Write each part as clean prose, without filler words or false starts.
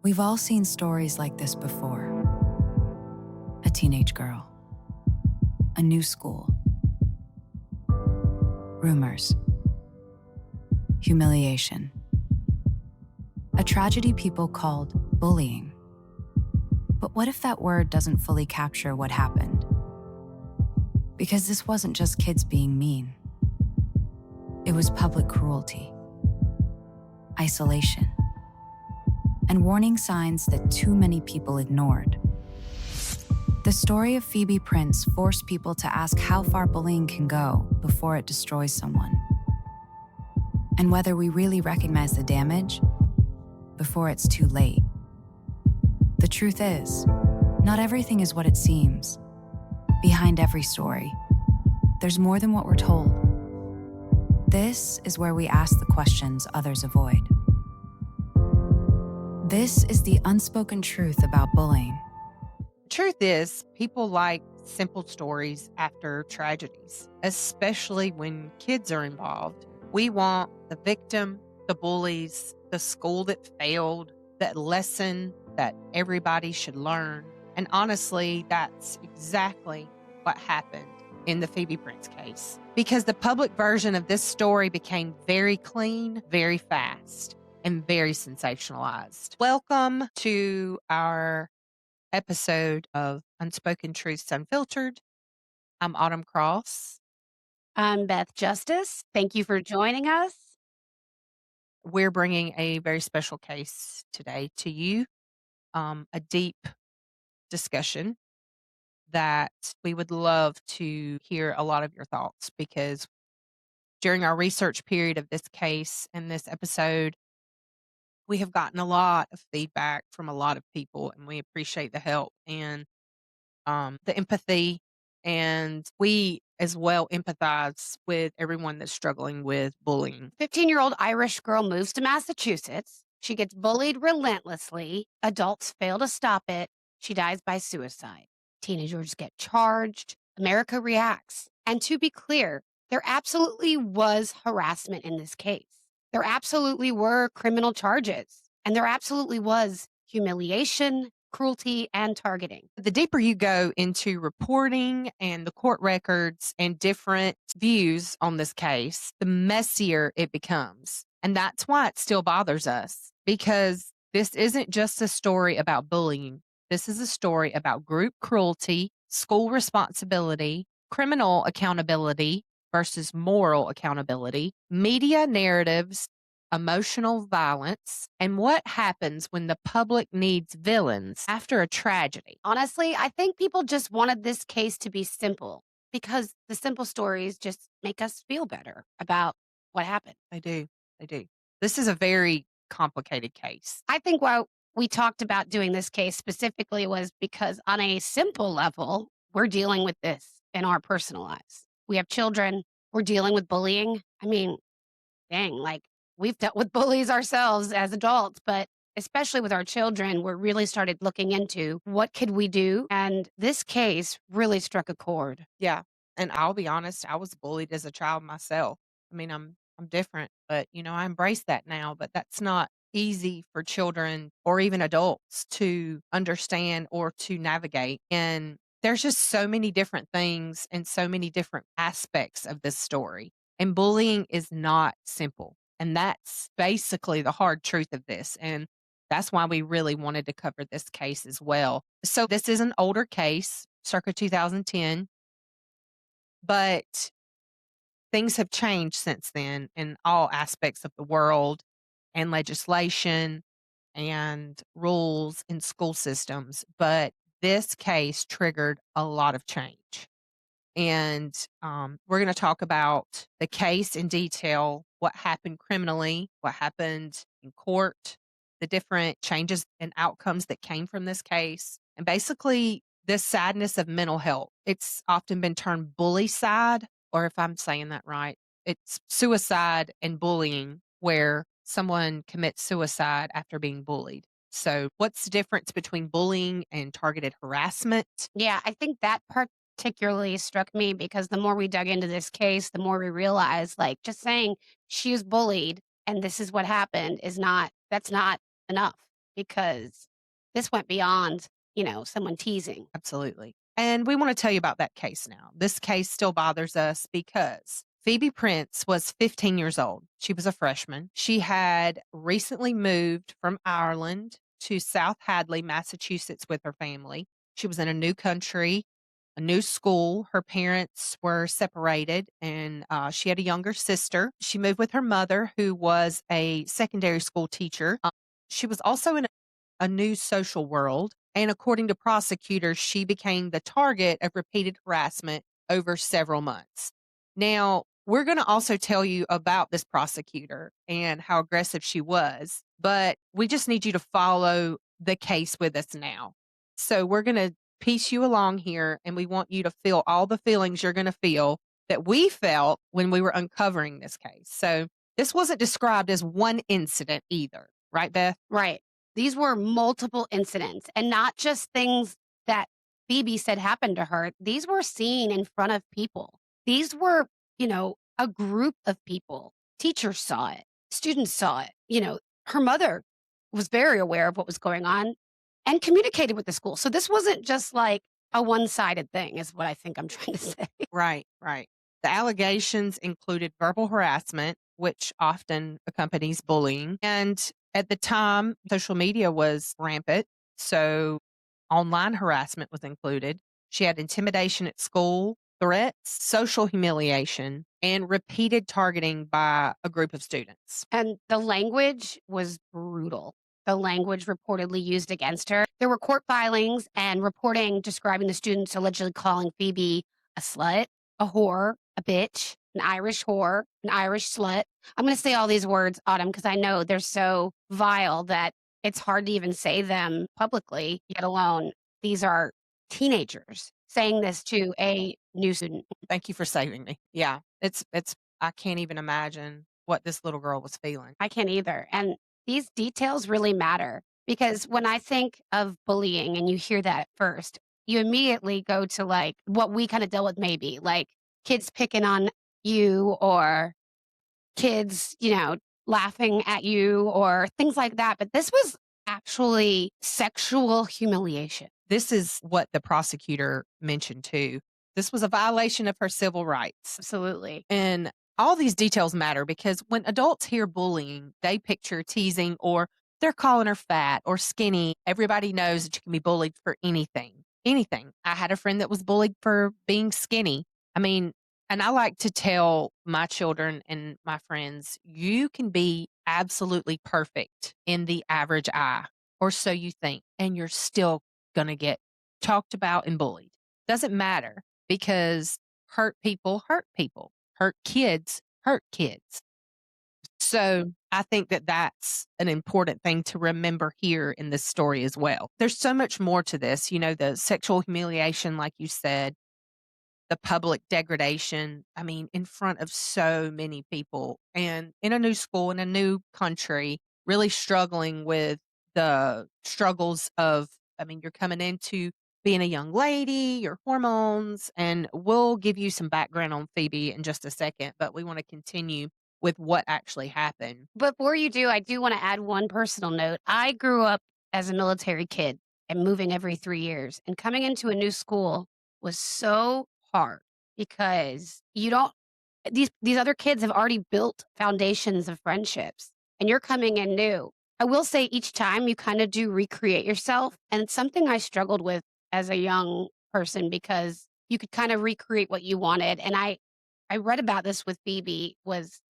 We've all seen stories like this before. A teenage girl, a new school, rumors, humiliation, a tragedy people called bullying. But what if that word doesn't fully capture what happened? Because this wasn't just kids being mean. It was public cruelty, isolation, and warning signs that too many people ignored. The story of Phoebe Prince forced people to ask how far bullying can go before it destroys someone, and whether we really recognize the damage before it's too late. The truth is, not everything is what it seems. Behind every story, there's more than what we're told. This is where we ask the questions others avoid. This is the unspoken truth about bullying. Truth is, people like simple stories after tragedies, especially when kids are involved. We want the victim, the bullies, the school that failed, that lesson that everybody should learn. And honestly, that's exactly what happened in the Phoebe Prince case. Because the public version of this story became very clean, very fast, and very sensationalized. Welcome to our episode of Unspoken Truths Unfiltered. I'm Autumn Cross. I'm Beth Justice. Thank you for joining us. We're bringing a very special case today to you, a deep discussion that we would love to hear a lot of your thoughts, because during our research period of this case and this episode, we have gotten a lot of feedback from a lot of people, and we appreciate the help and the empathy. And we as well empathize with everyone that's struggling with bullying. 15-year-old Irish girl moves to Massachusetts. She gets bullied relentlessly. Adults fail to stop it. She dies by suicide. Teenagers get charged. America reacts. And to be clear, there absolutely was harassment in this case. There absolutely were criminal charges. And there absolutely was humiliation, cruelty, and targeting. The deeper you go into reporting and the court records and different views on this case, the messier it becomes. And that's why it still bothers us, because this isn't just a story about bullying. This is a story about group cruelty, school responsibility, criminal accountability versus moral accountability, media narratives, emotional violence, and what happens when the public needs villains after a tragedy. Honestly, I think people just wanted this case to be simple because the simple stories just make us feel better about what happened. They do. They do. This is a very complicated case. I think why we talked about doing this case specifically was because on a simple level, we're dealing with this in our personal lives. We have children. We're dealing with bullying. I mean, dang, like we've dealt with bullies ourselves as adults, but especially with our children, we're really started looking into what could we do. And this case really struck a chord. Yeah. And I'll be honest, I was bullied as a child myself. I mean, I'm different, but I embrace that now, but that's not easy for children or even adults to understand or to navigate. And there's just so many different things and so many different aspects of this story. And bullying is not simple. And that's basically the hard truth of this. And that's why we really wanted to cover this case as well. So this is an older case, circa 2010, but things have changed since then in all aspects of the world and legislation and rules in school systems. But this case triggered a lot of change. And we're going to talk about the case in detail, what happened criminally, what happened in court, the different changes and outcomes that came from this case, and basically this sadness of mental health. It's often been termed bullycide, or if I'm saying that right, it's suicide and bullying, where someone commits suicide after being bullied. So what's the difference between bullying and targeted harassment? Yeah, I think that particularly struck me because the more we dug into this case, the more we realized like just saying she was bullied and this is what happened that's not enough. because this went beyond, someone teasing. Absolutely. And we want to tell you about that case now. This case still bothers us because Phoebe Prince was 15 years old. She was a freshman. She had recently moved from Ireland to South Hadley, Massachusetts with her family. She was in a new country, a new school. Her parents were separated, and she had a younger sister. She moved with her mother, who was a secondary school teacher. She was also in a new social world. And according to prosecutors, she became the target of repeated harassment over several months. Now, we're going to also tell you about this prosecutor and how aggressive she was, but we just need you to follow the case with us now. So we're going to piece you along here, and we want you to feel all the feelings you're going to feel that we felt when we were uncovering this case. So this wasn't described as one incident either, right, Beth? Right. These were multiple incidents and not just things that Phoebe said happened to her. These were seen in front of people. These were, a group of people. Teachers saw it, students saw it. Her mother was very aware of what was going on and communicated with the school. So this wasn't just like a one sided thing, is what I think I'm trying to say. Right, right. The allegations included verbal harassment, which often accompanies bullying. And at the time, social media was rampant. So online harassment was included. She had intimidation at school, threats, social humiliation, and repeated targeting by a group of students. And the language was brutal. The language reportedly used against her. There were court filings and reporting describing the students allegedly calling Phoebe a slut, a whore, a bitch, an Irish whore, an Irish slut. I'm going to say all these words, Autumn, because I know they're so vile that it's hard to even say them publicly, yet alone these are teenagers saying this to a new student. Thank you for saving me. Yeah, I can't even imagine what this little girl was feeling. I can't either. And these details really matter because when I think of bullying and you hear that first, you immediately go to like what we kind of dealt with, maybe like kids picking on you or kids, laughing at you or things like that. But this was actually sexual humiliation. This is what the prosecutor mentioned too. This was a violation of her civil rights. Absolutely. And all these details matter because when adults hear bullying, they picture teasing or they're calling her fat or skinny. Everybody knows that you can be bullied for anything. Anything. I had a friend that was bullied for being skinny. I mean, and I like to tell my children and my friends, you can be absolutely perfect in the average eye, or so you think, and you're still going to get talked about and bullied. Doesn't matter because hurt people hurt people. Hurt kids hurt kids. So I think that that's an important thing to remember here in this story as well. There's so much more to this, the sexual humiliation, like you said, the public degradation. I mean, in front of so many people and in a new school, in a new country, really struggling with the struggles of, you're coming into being a young lady, your hormones, and we'll give you some background on Phoebe in just a second, but we want to continue with what actually happened. Before you do, I do want to add one personal note. I grew up as a military kid and moving every 3 years, and coming into a new school was so hard because these other kids have already built foundations of friendships and you're coming in new. I will say each time you kind of do recreate yourself, and it's something I struggled with as a young person because you could kind of recreate what you wanted. And I read about this with Phoebe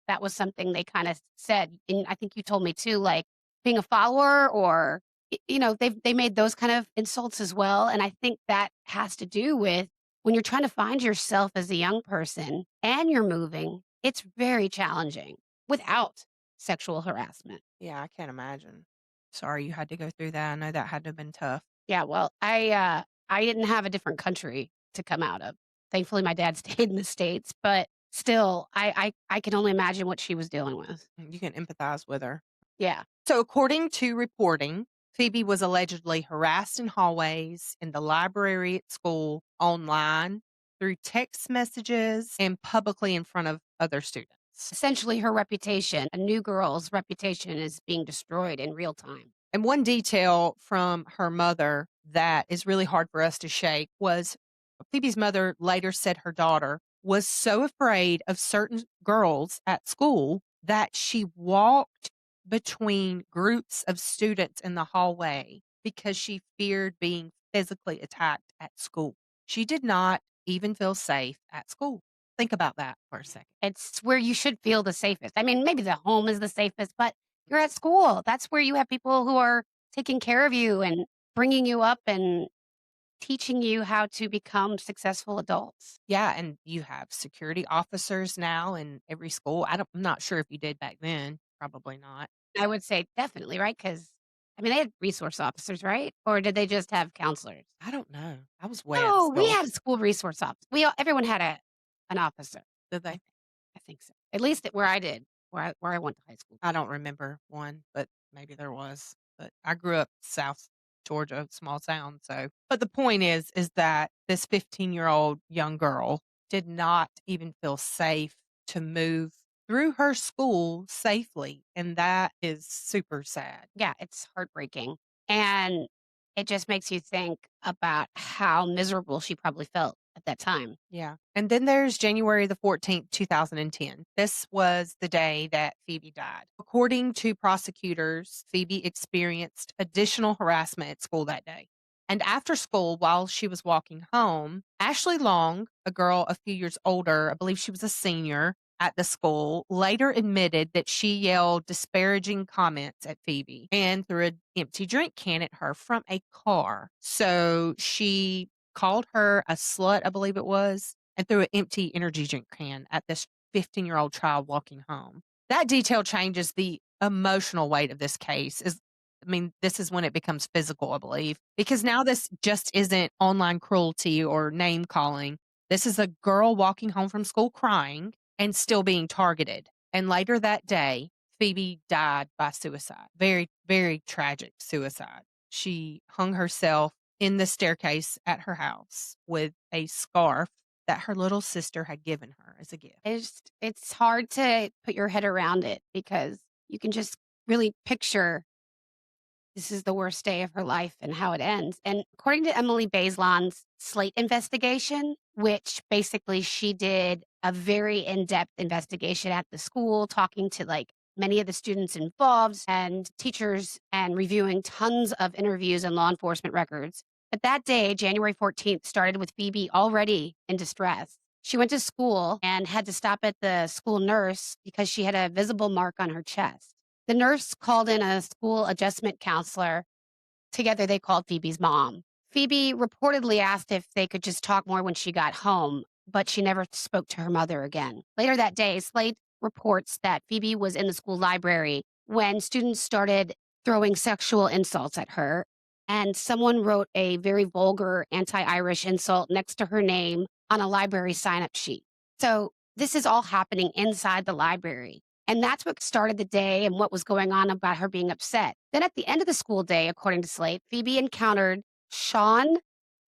that was something they kind of said. And I think you told me too, like being a follower or, they made those kind of insults as well. And I think that has to do with when you're trying to find yourself as a young person and you're moving, it's very challenging without sexual harassment. Yeah, I can't imagine. Sorry you had to go through that. I know that had to have been tough. Yeah, well, I didn't have a different country to come out of. Thankfully, my dad stayed in the States, but still, I can only imagine what she was dealing with. You can empathize with her. Yeah. So, according to reporting, Phoebe was allegedly harassed in hallways, in the library at school, online, through text messages, and publicly in front of other students. Essentially, her reputation, a new girl's reputation, is being destroyed in real time. And one detail from her mother that is really hard for us to shake was Phoebe's mother later said her daughter was so afraid of certain girls at school that she walked between groups of students in the hallway because she feared being physically attacked at school. She did not even feel safe at school. Think about that for a second. It's where you should feel the safest. I mean, maybe the home is the safest, but you're at school. That's where you have people who are taking care of you and bringing you up and teaching you how to become successful adults. Yeah, and you have security officers now in every school. I'm not sure if you did back then. Probably not. I would say definitely, right? Because, I mean, they had resource officers, right? Or did they just have counselors? I don't know. I was way out of Oh, we school. had a school resource officer. Everyone had an officer. Did I they? think, I think so. At least where I did, where I went to high school. I don't remember one, but maybe there was. But I grew up South Georgia, small town. So, but the point is that this 15-year-old young girl did not even feel safe to move through her school safely. And that is super sad. Yeah, it's heartbreaking. And it just makes you think about how miserable she probably felt at that time. Yeah. And then there's January the 14th, 2010. This was the day that Phoebe died. According to prosecutors, Phoebe experienced additional harassment at school that day. And after school, while she was walking home, Ashley Long, a girl a few years older, I believe she was a senior at the school, later admitted that she yelled disparaging comments at Phoebe and threw an empty drink can at her from a car. So she called her a slut, I believe it was, and threw an empty energy drink can at this 15-year-old child walking home. That detail changes the emotional weight of this case. This is when it becomes physical, I believe, because now this just isn't online cruelty or name calling. This is a girl walking home from school crying and still being targeted. And later that day, Phoebe died by suicide. Very, very tragic suicide. She hung herself in the staircase at her house with a scarf that her little sister had given her as a gift. It's hard to put your head around it because you can just really picture this is the worst day of her life and how it ends. And according to Emily Bazelon's Slate investigation, which basically she did a very in-depth investigation at the school, talking to like many of the students involved and teachers and reviewing tons of interviews and law enforcement records. But that day, January 14th, started with Phoebe already in distress. She went to school and had to stop at the school nurse because she had a visible mark on her chest. The nurse called in a school adjustment counselor. Together, they called Phoebe's mom. Phoebe reportedly asked if they could just talk more when she got home, but she never spoke to her mother again. Later that day, Slate reports that Phoebe was in the school library when students started throwing sexual insults at her, and someone wrote a very vulgar anti-Irish insult next to her name on a library sign-up sheet. So this is all happening inside the library. And that's what started the day and what was going on about her being upset. Then at the end of the school day, according to Slate, Phoebe encountered Sean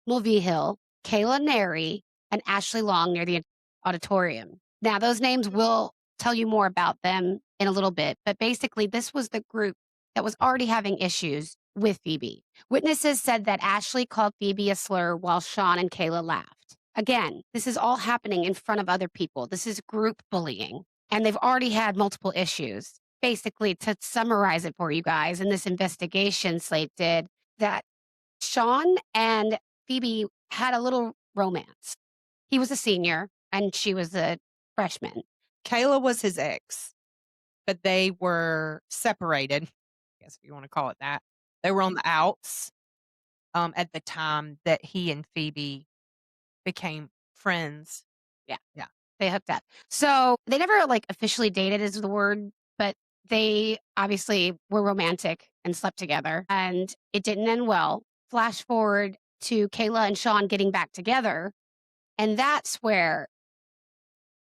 Mulvihill, Kayla Neri, and Ashley Long near the auditorium. Now, those names will tell you more about them in a little bit, but basically, this was the group that was already having issues with Phoebe. Witnesses said that Ashley called Phoebe a slur while Sean and Kayla laughed. Again, this is all happening in front of other people. This is group bullying. And they've already had multiple issues. Basically, to summarize it for you guys, in this investigation Slate did, that Sean and Phoebe had a little romance. He was a senior and she was a freshman. Kayla was his ex, but they were separated, I guess if you want to call it that. They were on the outs at the time that he and Phoebe became friends. Yeah. Yeah. They hooked up. So they never like officially dated is the word, but they obviously were romantic and slept together and it didn't end well. Flash forward to Kayla and Sean getting back together. And that's where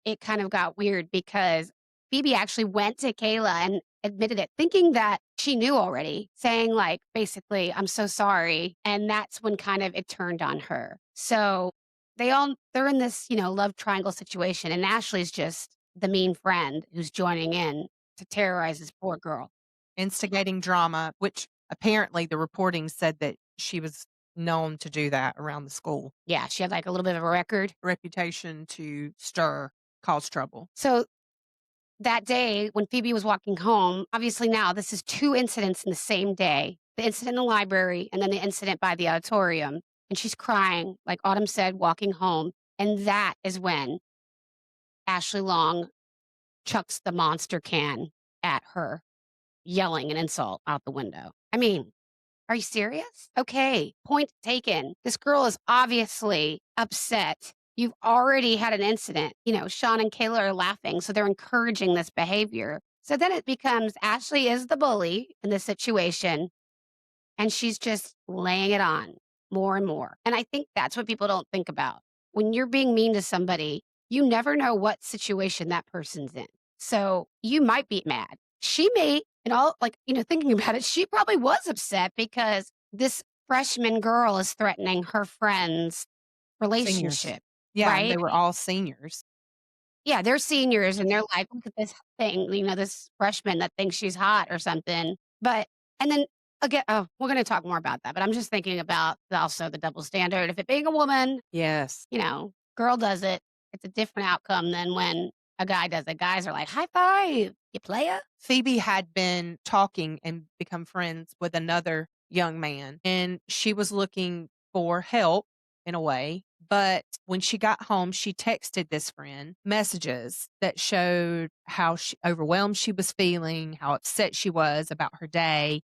it kind of got weird because Phoebe actually went to Kayla and admitted it, thinking that she knew already, saying like, basically, I'm so sorry. And that's when kind of it turned on her. So they're in this, love triangle situation. And Ashley's just the mean friend who's joining in to terrorize this poor girl. Instigating drama, which apparently the reporting said that she was known to do that around the school. Yeah, she had like a little bit of a record. Reputation to cause trouble. So that day when Phoebe was walking home, obviously now this is 2 incidents in the same day. The incident in the library and then the incident by the auditorium. And she's crying, like Autumn said, walking home. And that is when Ashley Long chucks the monster can at her, yelling an insult out the window. I mean, are you serious? Okay, point taken. This girl is obviously upset. You've already had an incident. Sean and Kayla are laughing, so they're encouraging this behavior. So then it becomes Ashley is the bully in this situation, and she's just laying it on more and more. And I think that's what people don't think about. When you're being mean to somebody, you never know what situation that person's in. So you might be mad. She may, and all thinking about it, she probably was upset because this freshman girl is threatening her friend's Seniors. relationship. Yeah, and Right? they were all seniors. Yeah, they're seniors and they're like, look at this thing, this freshman that thinks she's hot or something. But, and then again, we're going to talk more about that, but I'm just thinking about also the double standard. If it being a woman, Yes. girl does it, it's a different outcome than when a guy does it. Guys are like, high five, you playa. Phoebe had been talking and become friends with another young man, and she was looking for help in a way. But when she got home, she texted this friend messages that showed how overwhelmed she was feeling, how upset she was about her day,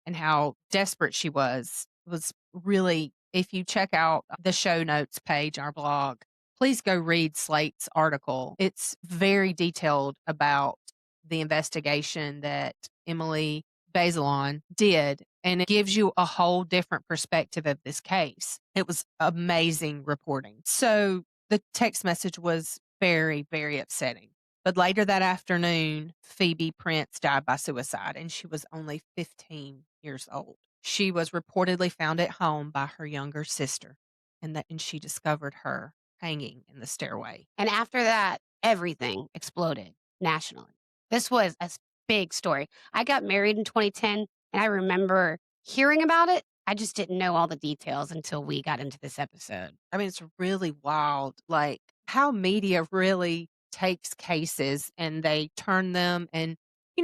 and how desperate she was. It was really, if you check out the show notes page on our blog, please go read Slate's article. It's very detailed about the investigation that Emily Bazelon did, and it gives you a whole different perspective of this case. It was amazing reporting. So the text message was very, very upsetting. But later that afternoon, Phoebe Prince died by suicide, and she was only 15 years old. She was reportedly found at home by her younger sister, and she discovered her hanging in the stairway. And after that, everything exploded nationally. This was a big story. I got married in 2010, and I remember hearing about it. I just didn't know all the details until we got into this episode. I mean, it's really wild, like how media really takes cases and they turn them, and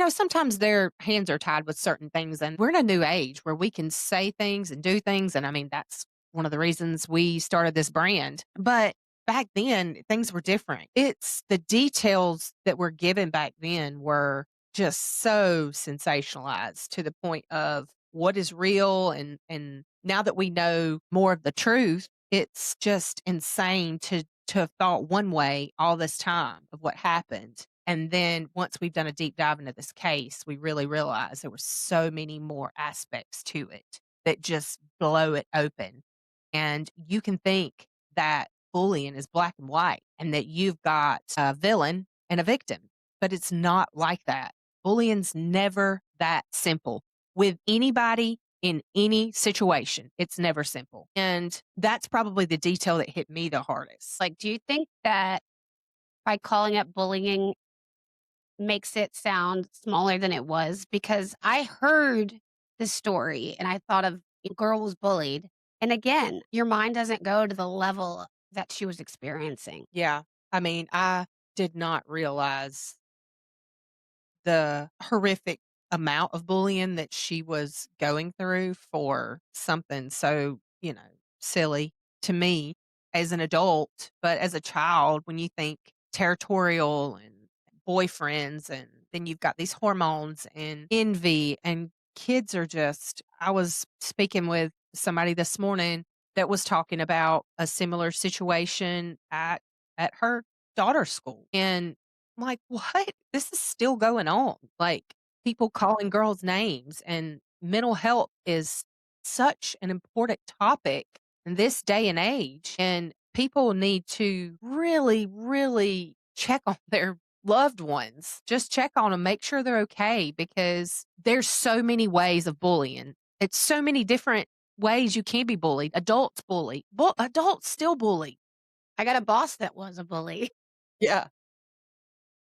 sometimes their hands are tied with certain things, and we're in a new age where we can say things and do things, and I mean, that's one of the reasons we started this brand. But back then, things were different. It's the details that were given back then were just so sensationalized to the point of what is real, and now that we know more of the truth, it's just insane to have thought one way all this time of what happened. And then once we've done a deep dive into this case, we really realize there were so many more aspects to it that just blow it open. And you can think that bullying is black and white and that you've got a villain and a victim, but it's not like that. Bullying's never that simple with anybody in any situation. It's never simple. And that's probably the detail that hit me the hardest. Like, do you think that by calling it bullying makes it sound smaller than it was? Because I heard this story and I thought of a girl was bullied. And again, your mind doesn't go to the level that she was experiencing. Yeah. I mean, I did not realize the horrific amount of bullying that she was going through for something so, silly to me as an adult. But as a child, when you think territorial and boyfriends, and then you've got these hormones and envy, and kids are just, I was speaking with somebody this morning that was talking about a similar situation at her daughter's school. And I'm like, what? This is still going on. Like people calling girls names, and mental health is such an important topic in this day and age. And people need to really, really check on their loved ones. Just check on them, make sure they're okay, because there's so many ways of bullying. It's so many different ways you can be bullied. Adults bully. Adults still bully. I got a boss that was a bully. Yeah.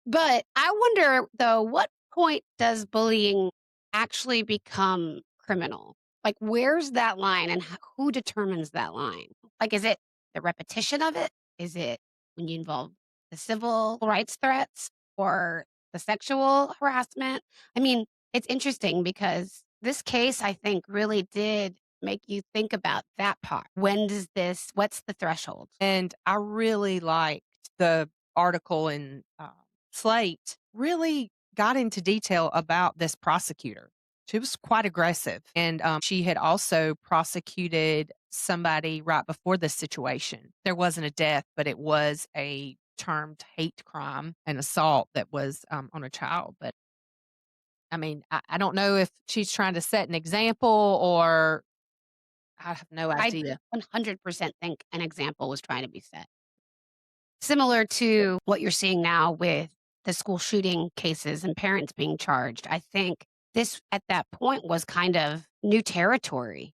But I wonder, though, what point does bullying actually become criminal? Like, where's that line and who determines that line? Like, is it the repetition of it? Is it when you involve the civil rights threats or the sexual harassment? I mean, it's interesting because this case, I think, really did make you think about that part. What's the threshold? And I really liked the article in Slate, really got into detail about this prosecutor. She was quite aggressive. And she had also prosecuted somebody right before this situation. There wasn't a death, but it was a termed hate crime and assault that was on a child. But I mean, I don't know if she's trying to set an example or I have no I idea. 100% think an example was trying to be set. Similar to what you're seeing now with the school shooting cases and parents being charged, I think this at that point was kind of new territory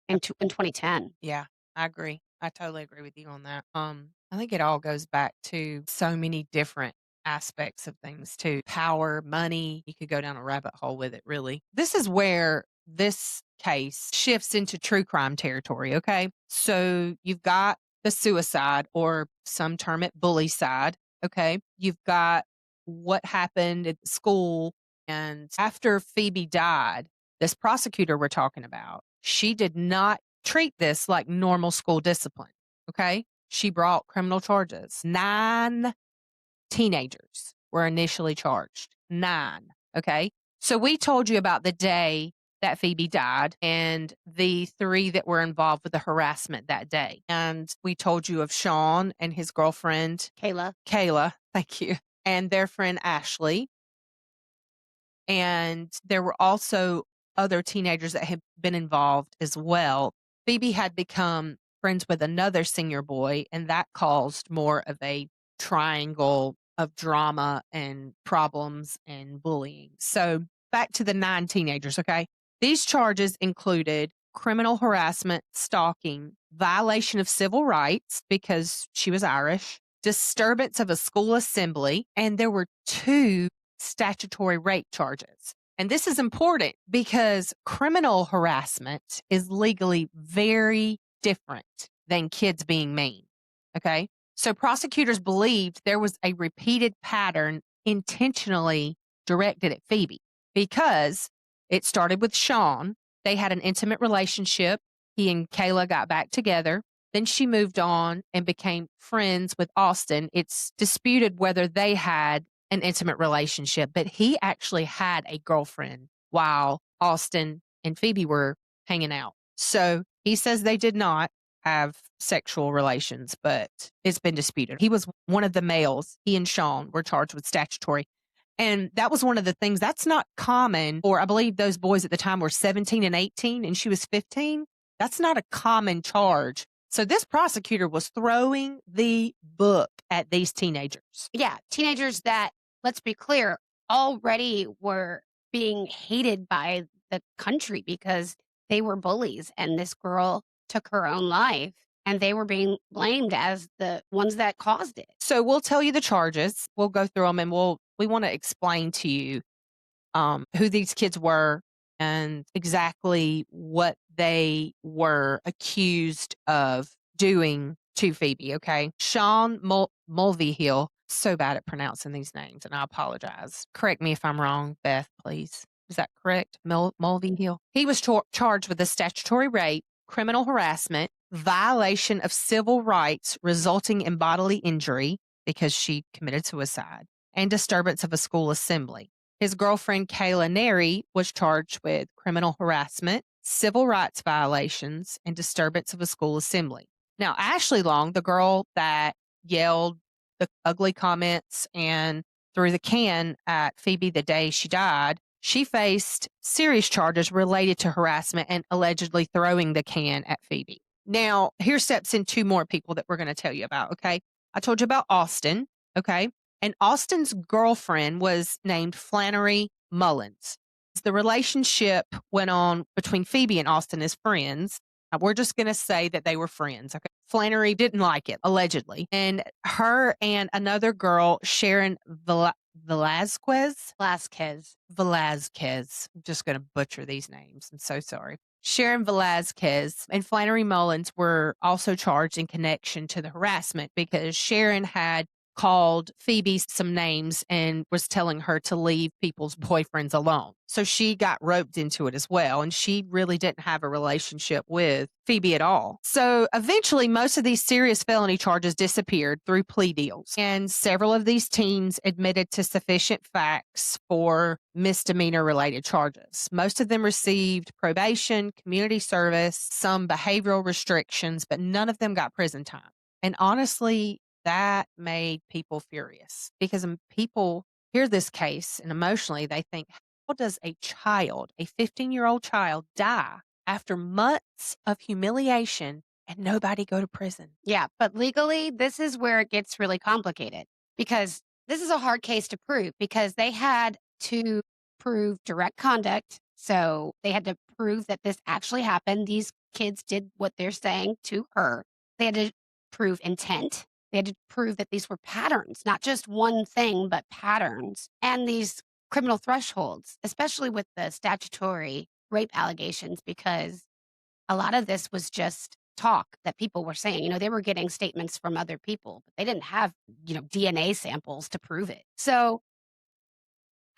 in 2010. Yeah, I agree. I totally agree with you on that. I think it all goes back to so many different aspects of things too. Power, money. You could go down a rabbit hole with it, really. This is where this case shifts into true crime territory, okay? So you've got the suicide, or some term it bully side, okay? You've got what happened at the school. And after Phoebe died, this prosecutor we're talking about, she did not treat this like normal school discipline. Okay. She brought criminal charges. 9 teenagers were initially charged. 9. Okay. So we told you about the day that Phoebe died and the 3 that were involved with the harassment that day. And we told you of Sean and his girlfriend, Kayla, thank you, and their friend Ashley. And there were also other teenagers that had been involved as well. Phoebe had become friends with another senior boy, and that caused more of a triangle of drama and problems and bullying. So back to the 9 teenagers, okay? These charges included criminal harassment, stalking, violation of civil rights because she was Irish, disturbance of a school assembly, and there were 2 statutory rape charges. And this is important because criminal harassment is legally very different than kids being mean. Okay. So prosecutors believed there was a repeated pattern intentionally directed at Phoebe because it started with Sean. They had an intimate relationship. He and Kayla got back together. Then she moved on and became friends with Austin. It's disputed whether they had an intimate relationship, but he actually had a girlfriend while Austin and Phoebe were hanging out. So he says they did not have sexual relations, but it's been disputed. He was one of the males. He and Sean were charged with statutory. And that was one of the things that's not common, or I believe those boys at the time were 17 and 18 and she was 15. That's not a common charge. So this prosecutor was throwing the book at these teenagers. Yeah, teenagers that, let's be clear, already were being hated by the country because they were bullies and this girl took her own life and they were being blamed as the ones that caused it. So we'll tell you the charges. We'll go through them and we want to explain to you who these kids were and exactly what they were accused of doing to Phoebe, okay? Sean Mulvihill, so bad at pronouncing these names, and I apologize. Correct me if I'm wrong, Beth, please. Is that correct? Mulvihill? He was charged with a statutory rape, criminal harassment, violation of civil rights resulting in bodily injury because she committed suicide, and disturbance of a school assembly. His girlfriend, Kayla Neri, was charged with criminal harassment, civil rights violations, and disturbance of a school assembly. Now, Ashley Long, the girl that yelled the ugly comments and threw the can at Phoebe the day she died, she faced serious charges related to harassment and allegedly throwing the can at Phoebe. Now, here steps in 2 more people that we're going to tell you about, okay? I told you about Austin, okay? And Austin's girlfriend was named Flannery Mullins. The relationship went on between Phoebe and Austin as friends. We're just going to say that they were friends. Okay. Flannery didn't like it, allegedly. And her and another girl, Sharon Velazquez. Vasquez. Velazquez. I'm just going to butcher these names. I'm so sorry. Sharon Velazquez and Flannery Mullins were also charged in connection to the harassment because Sharon had called Phoebe some names and was telling her to leave people's boyfriends alone. So she got roped into it as well. And she really didn't have a relationship with Phoebe at all. So eventually, most of these serious felony charges disappeared through plea deals. And several of these teens admitted to sufficient facts for misdemeanor related charges. Most of them received probation, community service, some behavioral restrictions, but none of them got prison time. And honestly, that made people furious because people hear this case and emotionally they think, how does a child, a 15-year-old child, die after months of humiliation and nobody go to prison? Yeah, but legally, this is where it gets really complicated because this is a hard case to prove because they had to prove direct conduct. So they had to prove that this actually happened. These kids did what they're saying to her. They had to prove intent. They had to prove that these were patterns, not just one thing, but patterns. And these criminal thresholds, especially with the statutory rape allegations, because a lot of this was just talk that people were saying. They were getting statements from other people, but they didn't have, DNA samples to prove it. So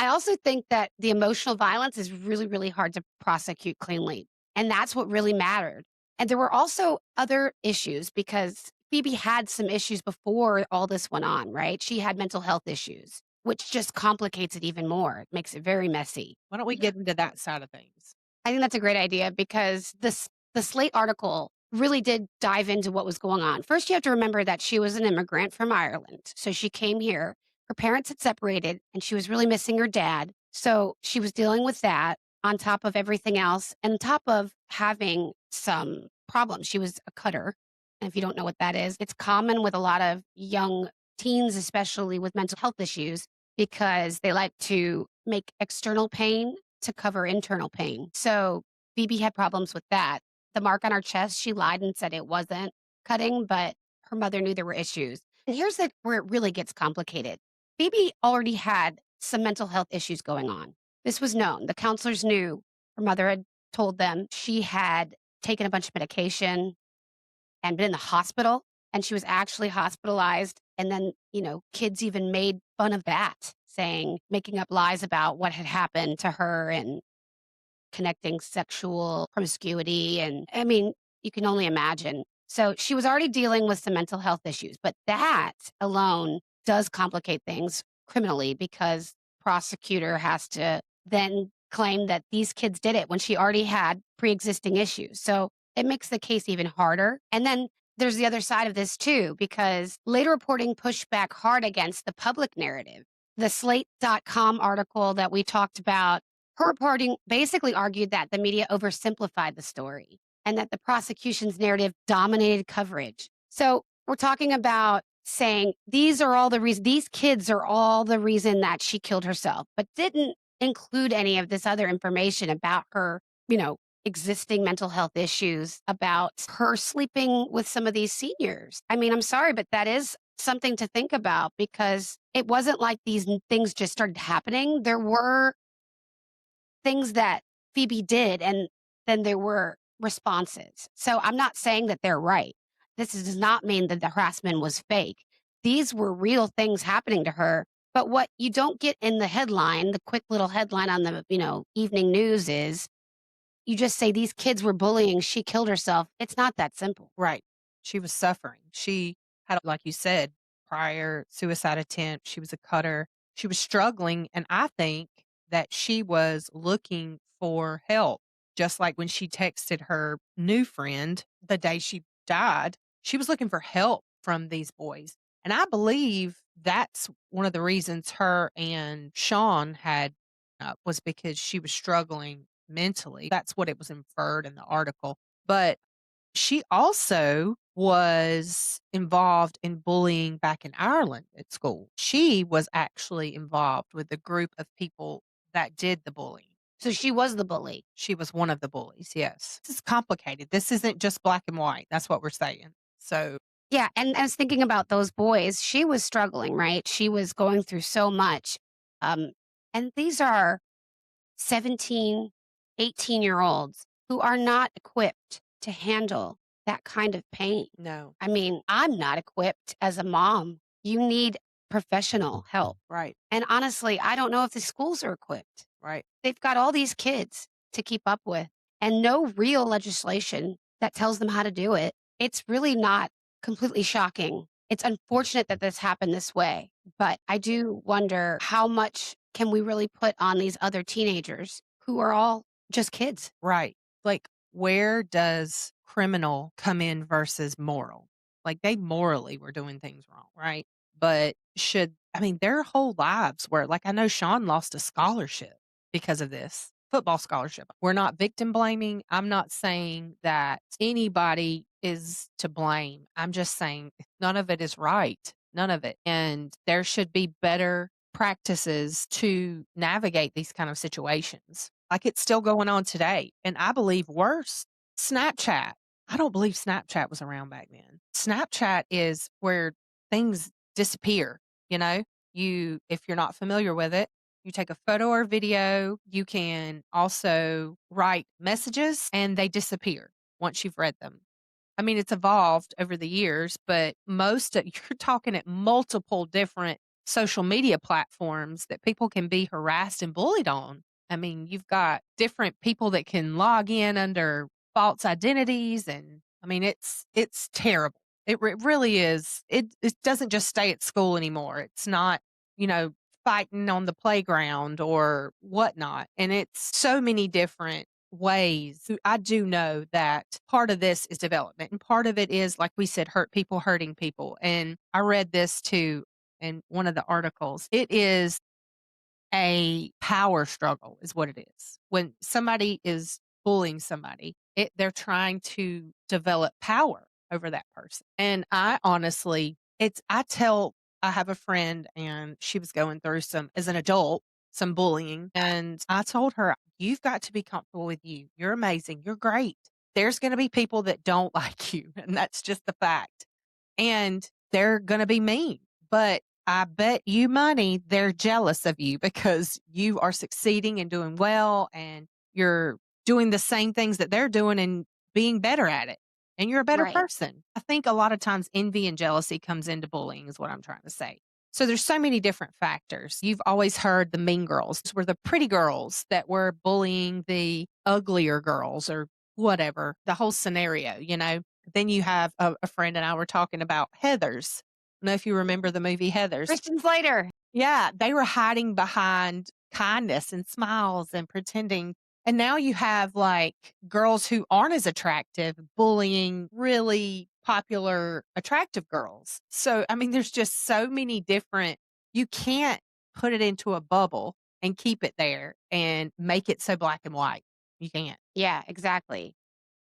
I also think that the emotional violence is really, really hard to prosecute cleanly. And that's what really mattered. And there were also other issues because Phoebe had some issues before all this went on, right? She had mental health issues, which just complicates it even more. It makes it very messy. Why don't we get into that side of things? I think that's a great idea because the Slate article really did dive into what was going on. First, you have to remember that she was an immigrant from Ireland. So she came here. Her parents had separated and she was really missing her dad. So she was dealing with that on top of everything else and on top of having some problems. She was a cutter. And if you don't know what that is, it's common with a lot of young teens, especially with mental health issues, because they like to make external pain to cover internal pain. So Phoebe had problems with that. The mark on her chest, she lied and said it wasn't cutting, but her mother knew there were issues. And where it really gets complicated. Phoebe already had some mental health issues going on. This was known. The counselors knew. Her mother had told them she had taken a bunch of medication and been in the hospital, and she was actually hospitalized. And then, kids even made fun of that, making up lies about what had happened to her and connecting sexual promiscuity. And I mean, you can only imagine. So she was already dealing with some mental health issues, but that alone does complicate things criminally because prosecutor has to then claim that these kids did it when she already had pre-existing issues. So it makes the case even harder. And then there's the other side of this too, because later reporting pushed back hard against the public narrative. The Slate.com article that we talked about, her reporting basically argued that the media oversimplified the story and that the prosecution's narrative dominated coverage. So we're talking about saying these kids are all the reason that she killed herself, but didn't include any of this other information about her, existing mental health issues, about her sleeping with some of these seniors. I mean, I'm sorry, but that is something to think about because it wasn't like these things just started happening. There were things that Phoebe did, and then there were responses. So I'm not saying that they're right. This does not mean that the harassment was fake. These were real things happening to her. But what you don't get in the headline, the quick little headline on the, evening news is you just say these kids were bullying, she killed herself. It's not that simple. Right. She was suffering. She had, like you said, prior suicide attempt. She was a cutter. She was struggling. And I think that she was looking for help. Just like when she texted her new friend the day she died, she was looking for help from these boys. And I believe that's one of the reasons her and Sean had was because she was struggling mentally. That's what it was inferred in the article. But she also was involved in bullying back in Ireland at school. She was actually involved with the group of people that did the bullying. So she was the bully. She was one of the bullies, yes. This is complicated. This isn't just black and white. That's what we're saying. So, yeah. And I was thinking about those boys. She was struggling, right? She was going through so much. Um, and these are 17, 18-year-olds who are not equipped to handle that kind of pain. No. I mean, I'm not equipped as a mom. You need professional help. Right. And honestly, I don't know if the schools are equipped. Right. They've got all these kids to keep up with and no real legislation that tells them how to do it. It's really not completely shocking. It's unfortunate that this happened this way, but I do wonder how much can we really put on these other teenagers who are all just kids? Right. Like, where does criminal come in versus moral? Like, they morally were doing things wrong, right? But their whole lives were like, I know Sean lost a scholarship because of this football scholarship. We're not victim blaming. I'm not saying that anybody is to blame. I'm just saying none of it is right. None of it. And there should be better practices to navigate these kind of situations. Like, it's still going on today. And I believe worse, Snapchat. I don't believe Snapchat was around back then. Snapchat is where things disappear, you know? If you're not familiar with it, you take a photo or video, you can also write messages and they disappear once you've read them. I mean, it's evolved over the years, but you're talking at multiple different social media platforms that people can be harassed and bullied on. I mean, you've got different people that can log in under false identities, and I mean, it's terrible. It really is. It doesn't just stay at school anymore. It's not, you know, fighting on the playground or whatnot. And it's so many different ways. I do know that part of this is development and part of it is, like we said, hurt people hurting people. And I read this too in one of the articles. It is a power struggle is what it is. When somebody is bullying somebody, they're trying to develop power over that person. And I honestly, I have a friend and she was going through as an adult, some bullying. And I told her, you've got to be comfortable with you. You're amazing. You're great. There's going to be people that don't like you. And that's just the fact. And they're going to be mean. But I bet you money they're jealous of you because you are succeeding and doing well and you're doing the same things that they're doing and being better at it. And you're a better Right. person. I think a lot of times envy and jealousy comes into bullying is what I'm trying to say. So there's so many different factors. You've always heard the mean girls were the pretty girls that were bullying the uglier girls or whatever, the whole scenario, you know. Then you have a friend and I were talking about Heathers. I don't know if you remember the movie Heathers. Christian Slater. Yeah, they were hiding behind kindness and smiles and pretending. And now you have like girls who aren't as attractive bullying really popular, attractive girls. So, I mean, there's just so many you can't put it into a bubble and keep it there and make it so black and white. You can't. Yeah, exactly.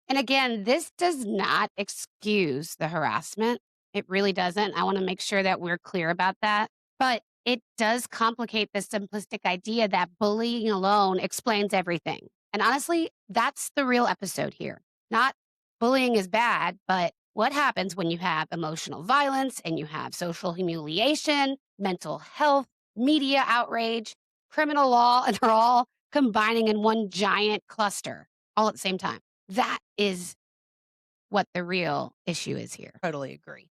And again, this does not excuse the harassment. It really doesn't. I want to make sure that we're clear about that. But it does complicate the simplistic idea that bullying alone explains everything. And honestly, that's the real episode here. Not bullying is bad, but what happens when you have emotional violence and you have social humiliation, mental health, media outrage, criminal law, and they're all combining in one giant cluster all at the same time. That is what the real issue is here. Totally agree.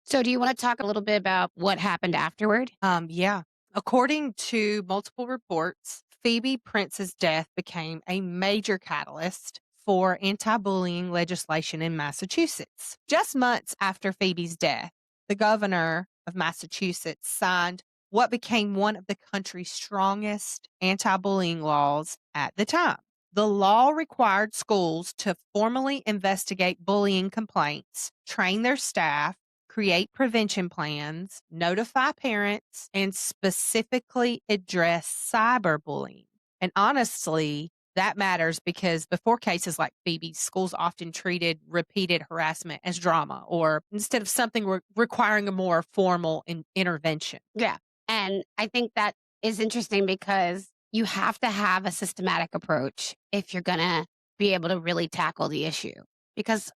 So, do you want to talk a little bit about what happened afterward? Yeah. According to multiple reports, Phoebe Prince's death became a major catalyst for anti-bullying legislation in Massachusetts. Just months after Phoebe's death, the governor of Massachusetts signed what became one of the country's strongest anti-bullying laws at the time. The law required schools to formally investigate bullying complaints, train their staff, create prevention plans, notify parents, and specifically address cyberbullying. And honestly, that matters because before cases like Phoebe's, schools often treated repeated harassment as drama or instead of something requiring a more formal intervention. Yeah. And I think that is interesting because you have to have a systematic approach if you're going to be able to really tackle the issue. Because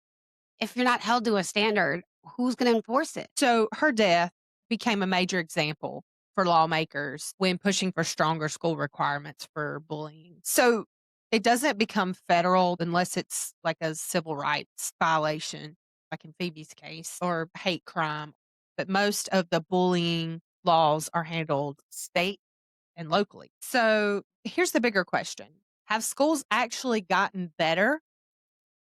if you're not held to a standard, who's going to enforce it? So her death became a major example for lawmakers when pushing for stronger school requirements for bullying. So it doesn't become federal unless it's like a civil rights violation, like in Phoebe's case, or hate crime. But most of the bullying laws are handled state and locally. So here's the bigger question. Have schools actually gotten better,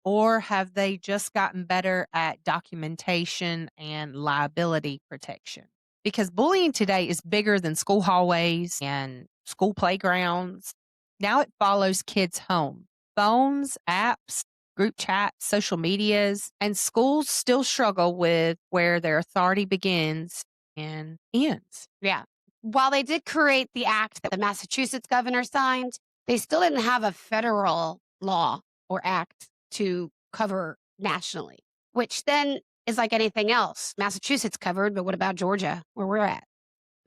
or have they just gotten better at documentation and liability protection? Because bullying today is bigger than school hallways and school playgrounds. Now it follows kids home. Phones, apps, group chats, social medias, and schools still struggle with where their authority begins and ends. Yeah. While they did create the act that the Massachusetts governor signed, they still didn't have a federal law or act to cover nationally, which then is like anything else. Massachusetts covered, but what about Georgia, where we're at?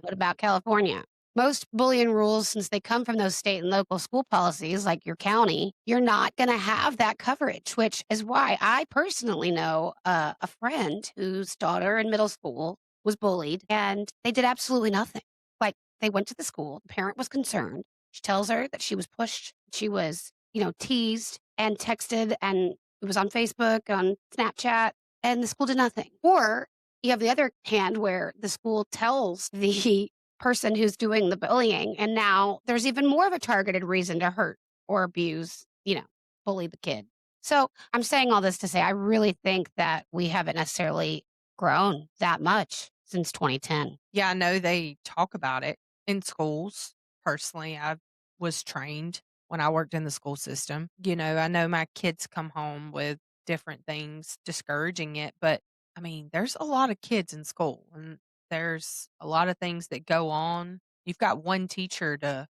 What about California? Most bullying rules, since they come from those state and local school policies, like your county, you're not going to have that coverage, which is why I personally know a friend whose daughter in middle school was bullied and they did absolutely nothing. Like they went to the school, the parent was concerned. She tells her that she was pushed, she was, teased and texted, and it was on Facebook, on Snapchat, and the school did nothing. Or you have the other hand where the school tells the person who's doing the bullying, and now there's even more of a targeted reason to hurt or abuse, bully the kid. So I'm saying all this to say I really think that we haven't necessarily grown that much since 2010. Yeah, I know they talk about it in schools. Personally, I was trained when I worked in the school system. I know my kids come home with different things discouraging it, but I mean, there's a lot of kids in school and there's a lot of things that go on. You've got one teacher to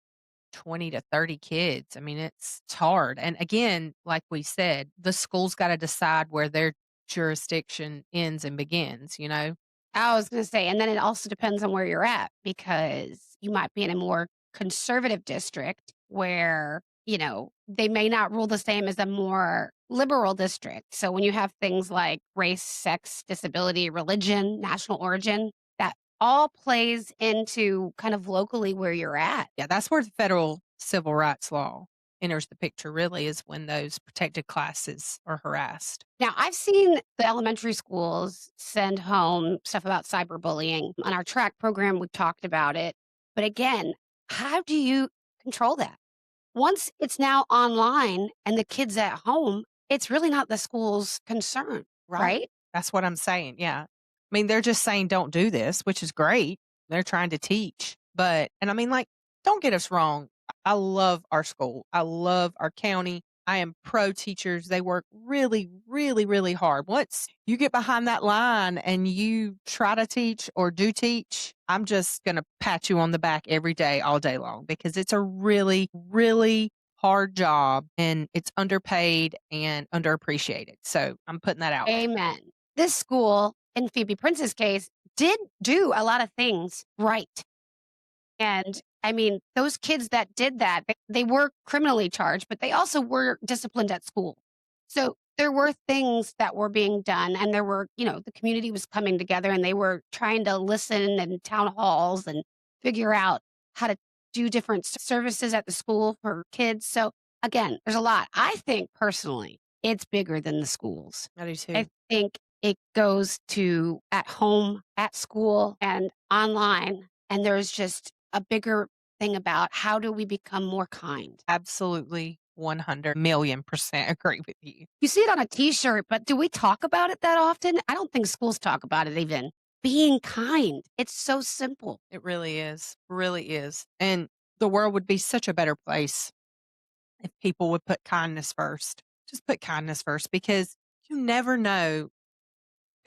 20 to 30 kids. I mean, it's hard. And again, like we said, the school's got to decide where their jurisdiction ends and begins. I was going to say, and then it also depends on where you're at because you might be in a more conservative district where, they may not rule the same as a more liberal district. So when you have things like race, sex, disability, religion, national origin, that all plays into kind of locally where you're at. Yeah, that's where the federal civil rights law enters the picture, really, is when those protected classes are harassed. Now, I've seen the elementary schools send home stuff about cyberbullying. On our track program, we talked about it. But again, how do you control that? Once it's now online and the kid's at home, it's really not the school's concern, right? That's what I'm saying. Yeah. I mean, they're just saying don't do this, which is great. They're trying to teach. And I mean, like, don't get us wrong. I love our school. I love our county. I am pro teachers. They work really, really, really hard. Once you get behind that line and you try to teach or do teach, I'm just going to pat you on the back every day, all day long, because it's a really, really hard job and it's underpaid and underappreciated. So I'm putting that out. Amen. This school, in Phoebe Prince's case, did do a lot of things right. And I mean, those kids that did that, they were criminally charged, but they also were disciplined at school. So there were things that were being done, and there were, the community was coming together and they were trying to listen in town halls and figure out how to do different services at the school for kids. So again, there's a lot. I think personally, it's bigger than the schools. I do too. I think it goes to at home, at school, and online. And there's just a bigger thing about how do we become more kind. Absolutely 100,000,000% agree with you. You see it on a t-shirt, but do we talk about it that often? I don't think schools talk about it even. Being kind. It's so simple. It really is. Really is. And the world would be such a better place if people would put kindness first. Just put kindness first, because you never know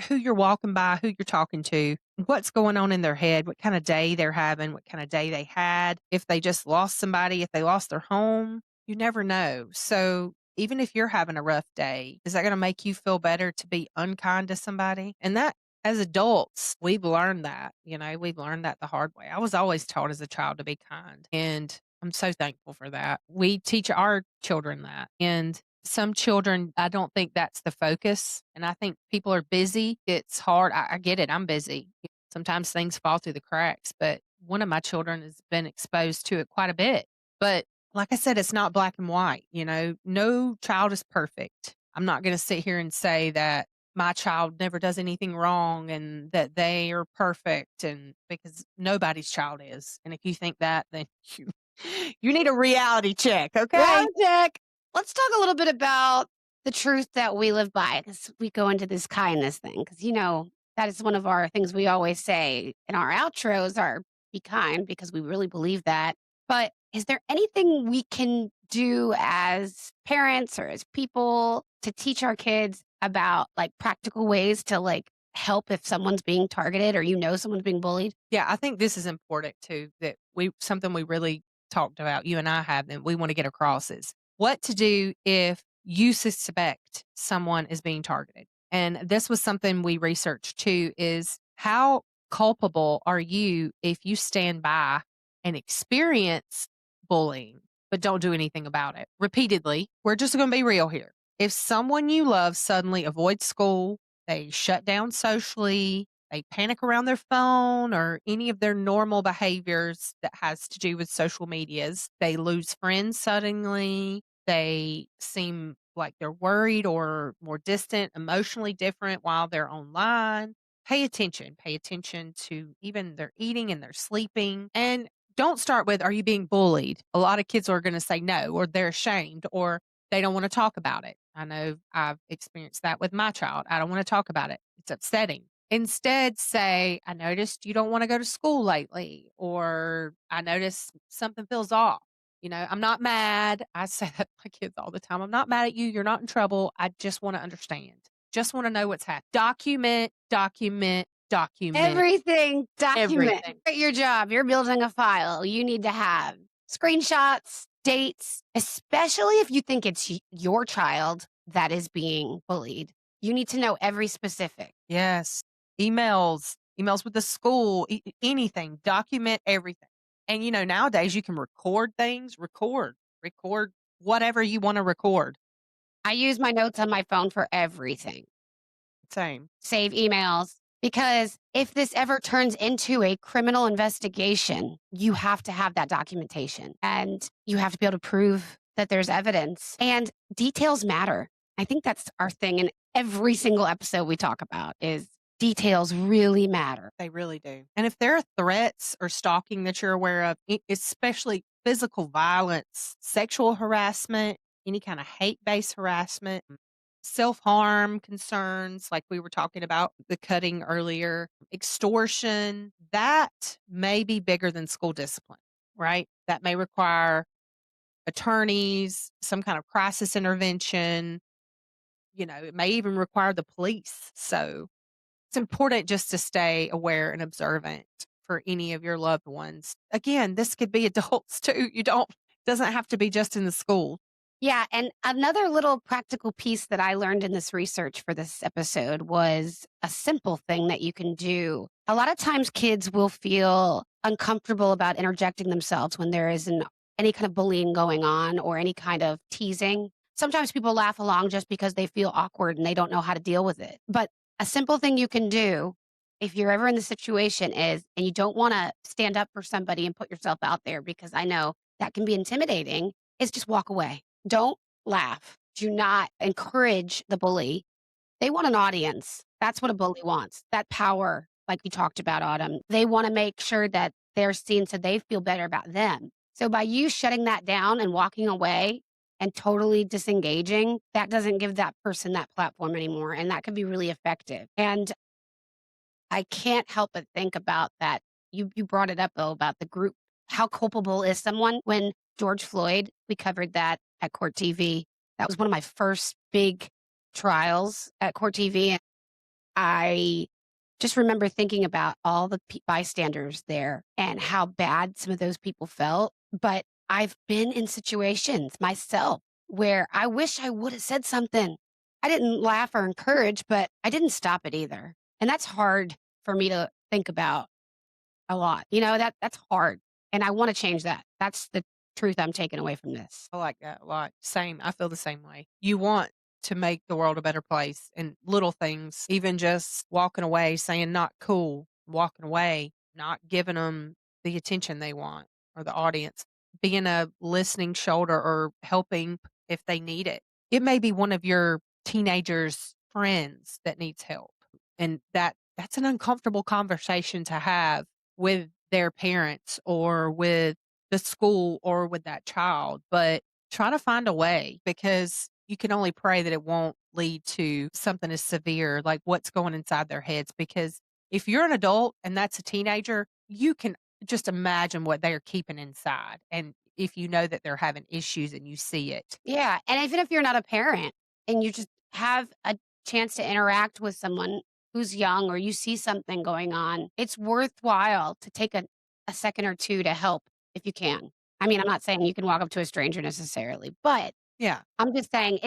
who you're walking by, who you're talking to, what's going on in their head, what kind of day they're having, what kind of day they had, if they just lost somebody, if they lost their home. You never know. So even if you're having a rough day, is that going to make you feel better to be unkind to somebody? And that, as adults, we've learned that. We've learned that the hard way. I was always taught as a child to be kind, and I'm so thankful for that. We teach our children that. And some children, I don't think that's the focus. And I think people are busy. It's hard. I get it. I'm busy. Sometimes things fall through the cracks, but one of my children has been exposed to it quite a bit. But like I said, it's not black and white. No child is perfect. I'm not going to sit here and say that my child never does anything wrong and that they are perfect, and because nobody's child is. And if you think that, then you need a reality check, okay? Reality check. Let's talk a little bit about the truth that we live by, because we go into this kindness thing. Because that is one of our things we always say in our outros are be kind, because we really believe that. But is there anything we can do as parents or as people to teach our kids about like practical ways to like help if someone's being targeted or someone's being bullied? Yeah, I think this is important too, that something we really talked about, you and I have, and we want to get across is what to do if you suspect someone is being targeted. And this was something we researched too, is how culpable are you if you stand by and experience bullying, but don't do anything about it repeatedly? We're just going to be real here. If someone you love suddenly avoids school, they shut down socially, they panic around their phone or any of their normal behaviors that has to do with social medias. They lose friends suddenly. They seem like they're worried or more distant, emotionally different while they're online. Pay attention. Pay attention to even their eating and their sleeping. And don't start with, are you being bullied? A lot of kids are going to say no, or they're ashamed, or they don't want to talk about it. I know I've experienced that with my child. I don't want to talk about it. It's upsetting. Instead, say, I noticed you don't want to go to school lately, or I noticed something feels off. I'm not mad. I say that to my kids all the time. I'm not mad at you. You're not in trouble. I just want to understand. Just want to know what's happening. Document. Everything. Document. Everything. At your job, you're building a file. You need to have screenshots, dates, especially if you think it's your child that is being bullied. You need to know every specific. Yes. Emails with the school, anything, document everything. And nowadays you can record things, record whatever you want to record. I use my notes on my phone for everything. Same. Save emails. Because if this ever turns into a criminal investigation, you have to have that documentation and you have to be able to prove that there's evidence, and details matter. I think that's our thing in every single episode we talk about is details really matter. They really do. And if there are threats or stalking that you're aware of, especially physical violence, sexual harassment, any kind of hate-based harassment, self-harm concerns, like we were talking about the cutting earlier, extortion, that may be bigger than school discipline, right? That may require attorneys, some kind of crisis intervention. It may even require the police. So it's important just to stay aware and observant for any of your loved ones. Again, this could be adults too. Doesn't have to be just in the school. Yeah. And another little practical piece that I learned in this research for this episode was a simple thing that you can do. A lot of times kids will feel uncomfortable about interjecting themselves when there isn't any kind of bullying going on or any kind of teasing. Sometimes people laugh along just because they feel awkward and they don't know how to deal with it. But a simple thing you can do if you're ever in the situation is, and you don't want to stand up for somebody and put yourself out there, because I know that can be intimidating, is just walk away. Don't laugh. Do not encourage the bully. They want an audience. That's what a bully wants. That power, like we talked about, Autumn. They want to make sure that they're seen so they feel better about them. So by you shutting that down and walking away and totally disengaging, that doesn't give that person that platform anymore. And that can be really effective. And I can't help but think about that. You brought it up, though, about the group. How culpable is someone? When George Floyd, we covered that at Court TV. That was one of my first big trials at Court TV. And I just remember thinking about all the bystanders there and how bad some of those people felt. But I've been in situations myself where I wish I would have said something. I didn't laugh or encourage, but I didn't stop it either. And that's hard for me to think about a lot. That's hard. And I want to change that. That's the truth I'm taking away from this. I like that a lot. Same. I feel the same way. You want to make the world a better place, and little things, even just walking away, saying not cool, walking away, not giving them the attention they want or the audience, being a listening shoulder or helping if they need it. It may be one of your teenager's friends that needs help. And that's an uncomfortable conversation to have with their parents or with the school or with that child. But try to find a way, because you can only pray that it won't lead to something as severe like what's going inside their heads. Because if you're an adult and that's a teenager, you can just imagine what they're keeping inside. And if you know that they're having issues and you see it. Yeah, and even if you're not a parent and you just have a chance to interact with someone who's young or you see something going on, it's worthwhile to take a second or two to help if you can. I mean, I'm not saying you can walk up to a stranger necessarily, but Yeah, I'm just saying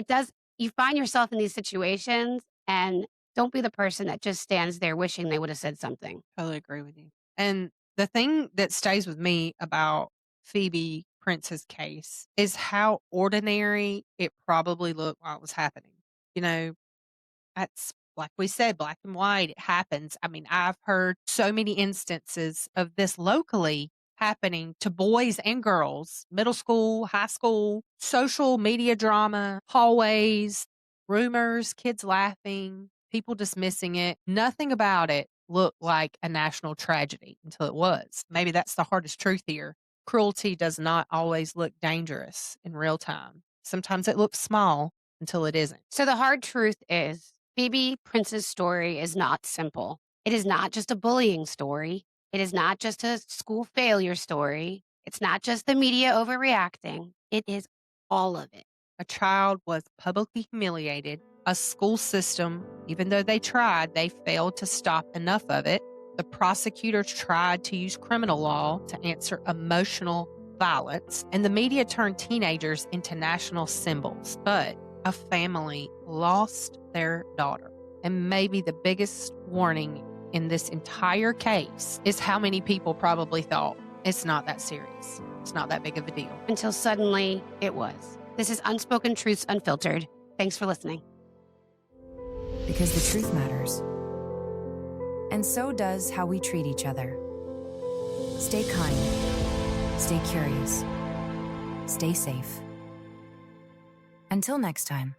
you find yourself in these situations and don't be the person that just stands there wishing they would have said something. totally agree with you. And the thing that stays with me about Phoebe Prince's case is how ordinary it probably looked while it was happening. You know, that's like we said, black and white. It happens. I mean, I've heard so many instances of this locally happening to boys and girls, middle school, high school, social media drama, hallways, rumors, kids laughing, people dismissing it. Nothing about it looked like a national tragedy until it was. Maybe that's the hardest truth here. Cruelty does not always look dangerous in real time. Sometimes it looks small until it isn't. So the hard truth is Phoebe Prince's story is not simple. It is not just a bullying story. It is not just a school failure story. It's not just the media overreacting. It is all of it. A child was publicly humiliated. A school system, even though they tried, they failed to stop enough of it. The prosecutors tried to use criminal law to answer emotional violence, and the media turned teenagers into national symbols. But a family lost their daughter. And maybe the biggest warning in this entire case is how many people probably thought it's not that serious. It's not that big of a deal. Until suddenly it was. This is Unspoken Truths Unfiltered. Thanks for listening. Because the truth matters. And so does how we treat each other. Stay kind. Stay curious. Stay safe. Until next time.